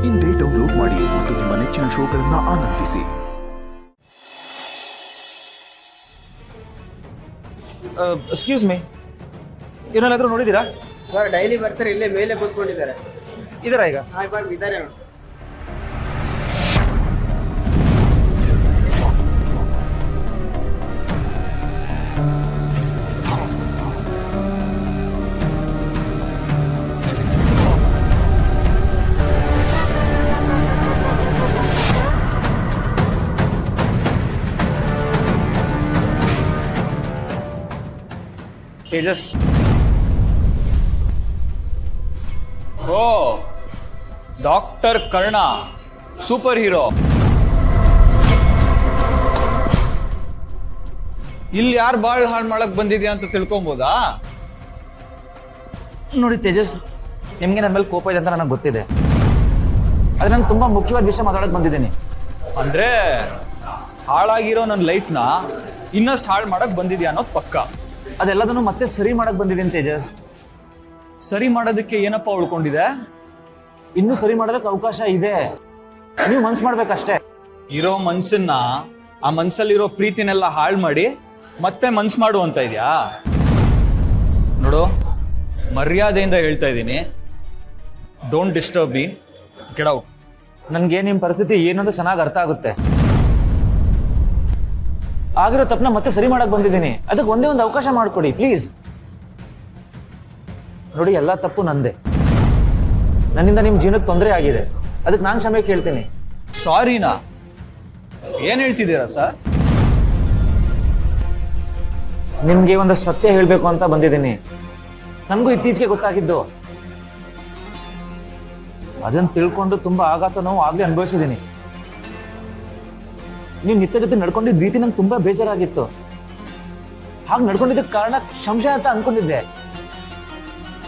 ಇಂದೇ ಡೌನ್ಲೋಡ್ ಮಾಡಿ ಮತ್ತು ನಿಮ್ಮ ನೆಚ್ಚಿನ ಶೋಗಳನ್ನು ಆನಂದಿಸಿ. ಎಕ್ಸ್ಕ್ಯೂಸ್ ಮೀ, ಏನಾದರೂ ನೋಡಿದ್ದೀರಾ? ಸರ್ ಡೈಲಿ ಬರ್ತಾರೆ, ಇಲ್ಲೇ ಮೇಲೆ ಕೂತ್ಕೊಂಡಿದ್ದಾರೆ. ಇದರ ಈಗ ಇವಾಗ ಇದ್ದಾರೆ ನೋಡಿ. ತೇಜಸ್. ಓ, ಡಾಕ್ಟರ್ ಕರ್ಣ, ಸೂಪರ್ ಹೀರೋ. ಇಲ್ಲಿ ಯಾರು ಬಾಳ್ ಹಾಳು ಮಾಡಕ್ ಬಂದಿದ್ಯಾ ಅಂತ ತಿಳ್ಕೊಬೋದಾ? ನೋಡಿ ತೇಜಸ್, ನಿಮಗೆ ನನ್ನ ಮೇಲೆ ಕೋಪ ಇದೆ ಅಂತ ನನಗೆ ಗೊತ್ತಿದೆ. ಆದ್ರೆ ನಾನು ತುಂಬಾ ಮುಖ್ಯವಾದ ವಿಷಯ ಮಾತಾಡಕ್ ಬಂದಿದ್ದೀನಿ. ಅಂದ್ರೆ ಹಾಳಾಗಿರೋ ನನ್ನ ಲೈಫ್ನ ಇನ್ನಷ್ಟು ಹಾಳು ಮಾಡಕ್ ಬಂದಿದ್ಯಾ ಅನ್ನೋದು ಪಕ್ಕ. ಅದೆಲ್ಲದನ್ನು ಮತ್ತೆ ಸರಿ ಮಾಡಕ್ ಬಂದಿದ್ದೀನಿ ತೇಜಸ್. ಸರಿ ಮಾಡೋದಕ್ಕೆ ಏನಪ್ಪ ಉಳ್ಕೊಂಡಿದೆ? ಇನ್ನೂ ಸರಿ ಮಾಡೋದಕ್ಕೆ ಅವಕಾಶ ಇದೆ, ನೀವು ಮನ್ಸು ಮಾಡ್ಬೇಕಷ್ಟೇ. ಇರೋ ಮನ್ಸನ್ನ, ಆ ಮನ್ಸಲ್ಲಿರೋ ಪ್ರೀತಿನೆಲ್ಲ ಹಾಳು ಮಾಡಿ ಮತ್ತೆ ಮನ್ಸು ಮಾಡು ಅಂತ ಇದ್ಯಾ? ನೋಡು, ಮರ್ಯಾದೆಯಿಂದ ಹೇಳ್ತಾ ಇದ್ದೀನಿ, don't disturb me, get out. ನನ್ಗೆ ನಿಮ್ ಪರಿಸ್ಥಿತಿ ಏನಂತ ಚೆನ್ನಾಗಿ ಅರ್ಥ ಆಗುತ್ತೆ. ಆಗಿರೋ ತಪ್ಪನ್ನ ಮತ್ತೆ ಸರಿ ಮಾಡಕ್ ಬಂದಿದ್ದೀನಿ, ಅದಕ್ಕೆ ಒಂದೇ ಒಂದು ಅವಕಾಶ ಮಾಡ್ಕೊಡಿ ಪ್ಲೀಸ್. ನೋಡಿ, ಎಲ್ಲ ತಪ್ಪು ನಂದೆ. ನನ್ನಿಂದ ನಿಮ್ ಜೀವನಕ್ಕೆ ತೊಂದರೆ ಆಗಿದೆ, ಅದಕ್ಕೆ ನಾನು ಕ್ಷಮೆ ಕೇಳ್ತೀನಿ. ಸಾರಿನಾ? ಏನ್ ಹೇಳ್ತಿದ್ದೀರಾ ಸರ್? ನಿಮ್ಗೆ ಒಂದು ಸತ್ಯ ಹೇಳ್ಬೇಕು ಅಂತ ಬಂದಿದ್ದೀನಿ. ನಮಗೂ ಇತ್ತೀಚೆಗೆ ಗೊತ್ತಾಗಿದ್ದು, ಅದನ್ನ ತಿಳ್ಕೊಂಡು ತುಂಬಾ ಆಘಾತ ನೋವು ಆಗ್ಲೇ ಅನುಭವಿಸಿದ್ದೀನಿ. ನೀವು ನಿತ್ಯ ಜೊತೆ ನಡ್ಕೊಂಡಿದ್ದ ರೀತಿ ನಂಗೆ ತುಂಬಾ ಬೇಜಾರಾಗಿತ್ತು. ಹಾಗೆ ನಡ್ಕೊಂಡಿದ್ದಕ್ಕೆ ಕಾರಣ ಸಂಶಯ ಅಂತ ಅನ್ಕೊಂಡಿದ್ದೆ.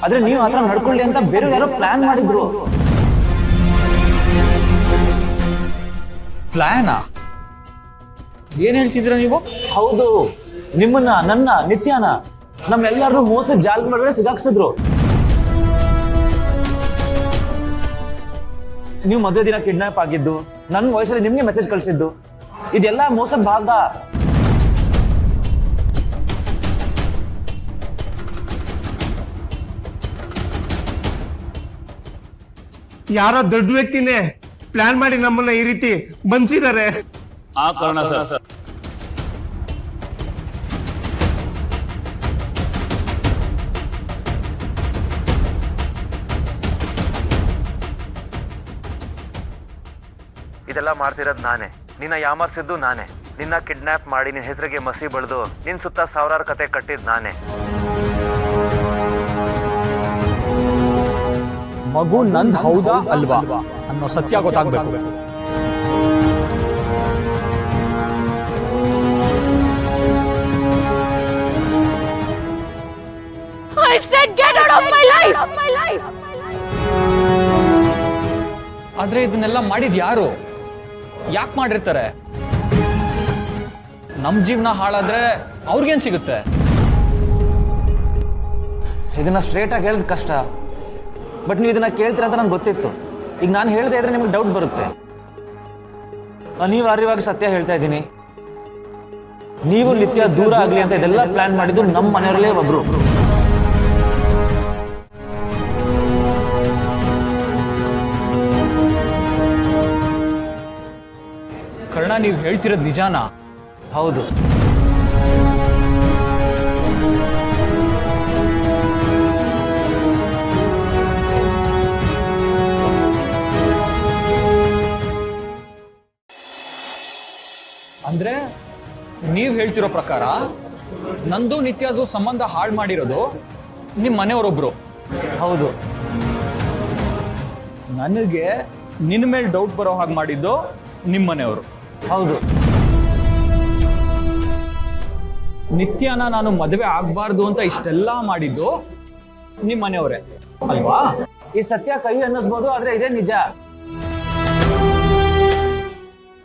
ಆದ್ರೆ ನೀವು ಆತರ ನಡ್ಕೊಳ್ಳಿ ಅಂತ ಬೇರೆ ಯಾರೋ ಪ್ಲಾನ್ ಮಾಡಿದ್ರು. ಪ್ಲಾನಾ? ಏನ್ ಹೇಳ್ತಿದ್ದೀರಾ ನೀವು? ಹೌದು, ನಿಮ್ಮನ್ನ, ನನ್ನ, ನಿತ್ಯನ, ನಮ್ಮೆಲ್ಲರೂ ಮೋಸ ಜಾಲ ಒಳಗಡೆ ಸಿಗಾಕ್ಸಿದ್ರು. ನೀವು ಮದುವೆ ದಿನ ಕಿಡ್ನಾಪ್ ಆಗಿದ್ದು, ನನ್ನ ವಯಸ್ಸಲ್ಲಿ ನಿಮ್ಗೆ ಮೆಸೇಜ್ ಕಳಿಸಿದ್ದು, ಇದೆಲ್ಲ ಮೋಸದ ಭಾಗ. ಯಾರೋ ದೊಡ್ಡ ವ್ಯಕ್ತಿನೇ ಪ್ಲಾನ್ ಮಾಡಿ ನಮ್ಮನ್ನ ಈ ರೀತಿ ಬಂಧಿಸಿದ್ದಾರೆ. ಆ ಕಾರಣ ಸರ್. ಇದೆಲ್ಲ ಮಾಡ್ತಿರೋದು ನಾನೇ, ನಿನ್ನ ಯಾಮರ್ಸಿದ್ದು ನಾನೇ, ನಿನ್ನ ಕಿಡ್ನಾಪ್ ಮಾಡಿ ನಿನ್ನ ಹೆಸರಿಗೆ ಮಸಿ ಬಳಿದು ನಿನ್ನ ಸುತ್ತ ಸಾವಿರಾರು ಕತೆ ಕಟ್ಟಿದ್ ನಾನೇ. ಮಗು ನಂದ್ ಹೌದಾ ಅಲ್ವಾ ಅನ್ನೋ ಸತ್ಯ ಗೊತ್ತಾಗ್ಬೇಕು. I said get out of my life! ಆದ್ರೆ ಇದನ್ನೆಲ್ಲ ಮಾಡಿದ್ ಯಾರು? ಯಾಕೆ ಮಾಡಿರ್ತಾರೆ? ನಮ್ ಜೀವನ ಹಾಳಾದ್ರೆ ಅವ್ರಿಗೇನ್ ಸಿಗುತ್ತೆ? ಇದನ್ನ ಸ್ಟ್ರೇಟ್ ಆಗಿ ಹೇಳೋದು ಕಷ್ಟ, ಬಟ್ ನೀವು ಇದನ್ನ ಕೇಳ್ತೀರ ಅಂತ ನಂಗೆ ಗೊತ್ತಿತ್ತು. ಈಗ ನಾನು ಹೇಳ್ದೆ ಇದ್ರೆ ನಿಮ್ಗೆ ಡೌಟ್ ಬರುತ್ತೆ. ಅನಿವಾರ್ಯವಾಗಿ ಸತ್ಯ ಹೇಳ್ತಾ ಇದ್ದೀನಿ. ನೀವು ನಿತ್ಯ ದೂರ ಆಗ್ಲಿ ಅಂತ ಇದೆಲ್ಲ ಪ್ಲಾನ್ ಮಾಡಿದ್ದು ನಮ್ಮ ಮನೆಯವರಲ್ಲೇ ಒಬ್ರು. ಕರ್ಣ, ನೀವು ಹೇಳ್ತಿರೋದು ನಿಜಾನಾ? ಹೌದು. ಅಂದ್ರೆ ನೀವ್ ಹೇಳ್ತಿರೋ ಪ್ರಕಾರ ನಂದು ನಿತ್ಯದು ಸಂಬಂಧ ಹಾಳು ಮಾಡಿರೋದು ನಿಮ್ ಮನೆಯವರೊಬ್ರು? ಹೌದು. ನನಗೆ ನಿನ್ನ ಮೇಲೆ ಡೌಟ್ ಬರೋ ಹಾಗೆ ಮಾಡಿದ್ದು ನಿಮ್ಮ ಮನೆಯವರು? ಹೌದು. ನಿತ್ಯನ ನಾನು ಮದುವೆ ಆಗ್ಬಾರ್ದು ಅಂತ ಇಷ್ಟೆಲ್ಲ ಮಾಡಿದ್ದು ನಿಮ್ಮ ಮನೆಯವರೇ ಅಲ್ವಾ? ಈ ಸತ್ಯ ಕೈ ಅನ್ನಿಸ್ಬೋದು, ಆದ್ರೆ ಇದೇ ನಿಜ.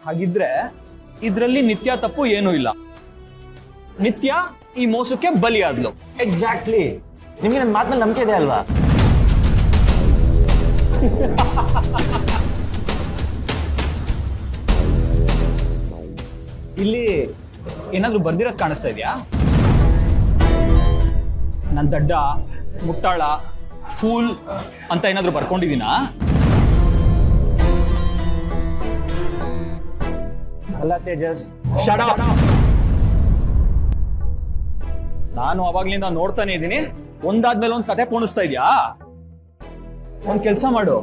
ಹಾಗಿದ್ರೆ ಇದರಲ್ಲಿ ನಿತ್ಯ ತಪ್ಪು ಏನೂ ಇಲ್ಲ. ನಿತ್ಯ ಈ ಮೋಸಕ್ಕೆ ಬಲಿಯಾದ್ಲು. ಎಕ್ಸಾಕ್ಟ್ಲಿ. ನಿಮ್ಗೆ ನನ್ನ ಮಾತಿನಲ್ಲಿ ನಂಬಿಕೆ ಇದೆ ಅಲ್ವಾ? ಇಲ್ಲಿ ಏನಾದ್ರೂ ಬರ್ದಿರೋದು ಕಾಣಿಸ್ತಾ ಇದೆಯಾ? ನನ್ ದಡ್ಡ, ಮುಟ್ಟಾಳ, ಫೂಲ್ ಅಂತ ಏನಾದ್ರೂ ಬರ್ಕೊಂಡಿದೀನಾ? ಅಲ್ಲ ತೇಜಸ್, Shut up! ನಾನು ಅವಾಗ್ಲಿಂದ ನೋಡ್ತಾನೆ ಇದ್ದೀನಿ, ಒಂದಾದ್ಮೇಲೆ ಒಂದ್ ಕತೆ ಪೋಣಿಸ್ತಾ ಇದ್ಯಾ? ಒಂದ್ ಕೆಲ್ಸ ಮಾಡು,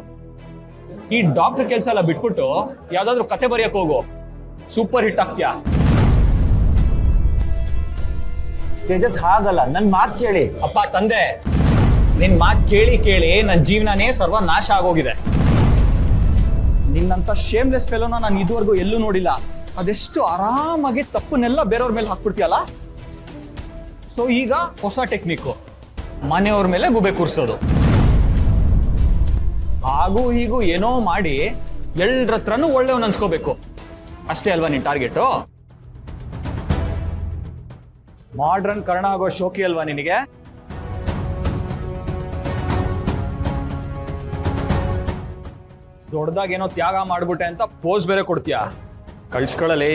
ಈ ಡಾಕ್ಟರ್ ಕೆಲ್ಸ ಎಲ್ಲ ಬಿಟ್ಬಿಟ್ಟು ಯಾವ್ದಾದ್ರು ಕತೆ ಬರೆಯಕ್ ಹೋಗು, ಸೂಪರ್ ಹಿಟ್ ಆಗ್ತ್ಯಾ. ತೇಜಸ್ ಹಾಗಲ್ಲ, ನನ್ ಮಾತ್ ಕೇಳಿ. ಅಪ್ಪ ತಂದೆ, ನಿನ್ ಮಾತ್ ಕೇಳಿ ಕೇಳಿ ನನ್ ಜೀವನನೇ ಸರ್ವನಾಶ ಆಗೋಗಿದೆ. ನಿನ್ನಂತ ಶೇಮ್ಲೆಸ್ ಫೆಲೋನ ನಾನು ಇದುವರೆಗೂ ಎಲ್ಲೂ ನೋಡಿಲ್ಲ. ಅದೆಷ್ಟು ಆರಾಮಾಗಿ ತಪ್ಪನ್ನೆಲ್ಲ ಬೇರೆಯವ್ರ ಮೇಲೆ ಹಾಕ್ಬಿಡ್ತೀಯಲ್ಲ. ಸೊ ಈಗ ಹೊಸ ಟೆಕ್ನಿಕ್ಕು, ಮನೆಯವ್ರ ಮೇಲೆ ಗುಬೆ ಕೂರ್ಸೋದು. ಹಾಗೂ ಹೀಗೂ ಏನೋ ಮಾಡಿ ಎಲ್ರ ಹತ್ರನೂ ಒಳ್ಳೆಯವನ್ ಅನ್ಸ್ಕೋಬೇಕು, ಅಷ್ಟೇ ಅಲ್ವಾ ನಿನ್ ಟಾರ್ಗೆಟು? ಮಾಡ್ರನ್ ಕರ್ಣ ಆಗೋ ಶೋಕಿ ಅಲ್ವಾ ನಿನಗೆ? ದೊಡ್ಡದಾಗೇನೋ ತ್ಯಾಗ ಮಾಡ್ಬಿಟ್ಟೆ ಅಂತ ಪೋಸ್ ಬೇರೆ ಕೊಡ್ತೀಯಾ? ಕಳ್ಸ್ಕೊಳ್ಳಲಿ.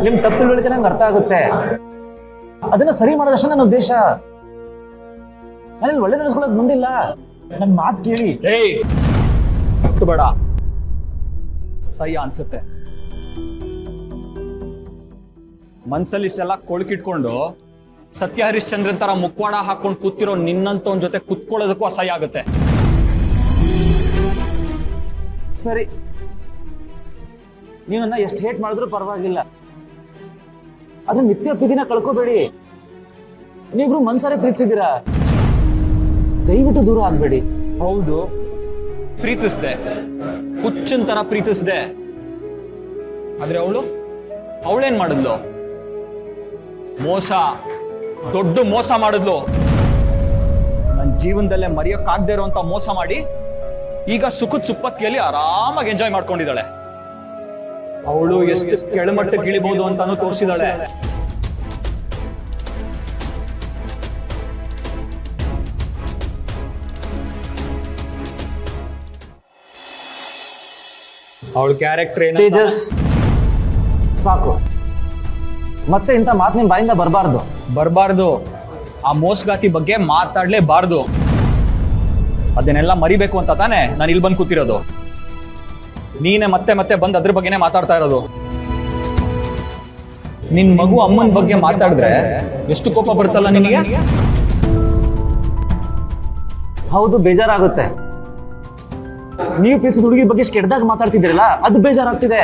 ನಿಮ್ ತಪ್ಪು ತಿಳುವಳಿಕೆ ನಂಗೆ ಅರ್ಥ ಆಗುತ್ತೆ. ಅದನ್ನ ಸರಿ ಮಾಡೋದಷ್ಟೇ ನನ್ನ ಉದ್ದೇಶ. ನಾನು ಒಳ್ಳೆ ನಡೆಸ್ಕೊಳ್ಳೋದು ಮುಂದಿಲ್ಲ. ನನ್ ಮಾತು ಕೇಳಿ. ಏಯ್ ಬೇಡ, ಸಹ್ಯ ಅನ್ಸುತ್ತೆ. ಮನ್ಸಲ್ಲಿ ಇಷ್ಟೆಲ್ಲ ಕೊಳಕಿಟ್ಕೊಂಡು ಸತ್ಯ ಹರಿಶ್ಚಂದ್ರನ್ ತರ ಮುಖವಾಡ ಹಾಕೊಂಡು ಕೂತಿರೋ ನಿನ್ನಂತವನ್ ಜೊತೆ ಕುತ್ಕೊಳ್ಳೋದಕ್ಕೂ ಅಸಹ್ಯ ಆಗುತ್ತೆ. ಸರಿ, ನೀವನ್ನ ಎಷ್ಟು ಹೇಟ್ ಮಾಡಿದ್ರು ಪರವಾಗಿಲ್ಲ, ಆದ್ರೆ ನಿತ್ಯ ಪ್ರೀತಿನ ಕಳ್ಕೋಬೇಡಿ. ನೀವಿಬ್ರು ಮನ್ಸಾರೆ ಪ್ರೀತಿಸಿದ್ದೀರಾ, ದಯವಿಟ್ಟು ದೂರ ಆಗ್ಬೇಡಿ. ಹೌದು, ಪ್ರೀತಿಸ್ದೆ, ಹುಚ್ಚನ್ ತರ ಪ್ರೀತಿಸ್ದೆ. ಆದ್ರೆ ಅವಳೇನ್ ಮಾಡಿದ್ಲು? ಮೋಸ, ದೊಡ್ಡ ಮೋಸ ಮಾಡಿದ್ಲು. ನನ್ನ ಜೀವನದಲ್ಲೇ ಮರೆಯೋಕ್ಕಾಗದೇ ಇರುವಂತ ಮೋಸ ಮಾಡಿ ಈಗ ಸುಖದ ಸುಪ್ಪತ್ತಿಗೆಯಲ್ಲಿ ಆರಾಮಾಗಿ ಎಂಜಾಯ್ ಮಾಡ್ಕೊಂಡಿದ್ದಾಳೆ. ಅವಳು ಎಷ್ಟು ಕೆಳಮಟ್ಟಕ್ಕೆ ಇಳಿಬಹುದು ಅಂತಾನು ತೋರಿಸಿದಾಳೆ. ಅವಳ ಕ್ಯಾರೆಕ್ಟರ್ ಏನು? ತೇಜಸ್, ಸಾಕು. ಮತ್ತೆ ಇಂಥ ಮಾತು ನಿಮ್ ಬಾಯಿಂದ ಬರಬಾರ್ದು. ಆ ಮೋಸಗಾತಿ ಬಗ್ಗೆ ಮಾತಾಡ್ಲೇಬಾರ್ದು. ಅದನ್ನೆಲ್ಲ ಮರಿಬೇಕು ಅಂತ ತಾನೇ ನಾನು ಇಲ್ಲಿ ಬಂದು ಕೂತಿರೋದು. ನೀನೆ ಮತ್ತೆ ಮತ್ತೆ ಬಂದು ಅದ್ರ ಬಗ್ಗೆನೇ ಮಾತಾಡ್ತಾ ಇರೋದು. ನಿನ್ ಮಗು ಅಮ್ಮನ ಬಗ್ಗೆ ಮಾತಾಡಿದ್ರೆ ಎಷ್ಟು ಕೋಪ ಬರುತ್ತಲ್ಲ ನಿನಗೆ. ಹೌದು, ಬೇಜಾರಾಗುತ್ತೆ. ನೀವು ಪ್ರೀತಿಸಿದ ಹುಡುಗಿ ಬಗ್ಗೆ ಕೆಟ್ಟದಾಗ ಮಾತಾಡ್ತಿದ್ದೀರಲ್ಲ, ಅದು ಬೇಜಾರಾಗ್ತಿದೆ.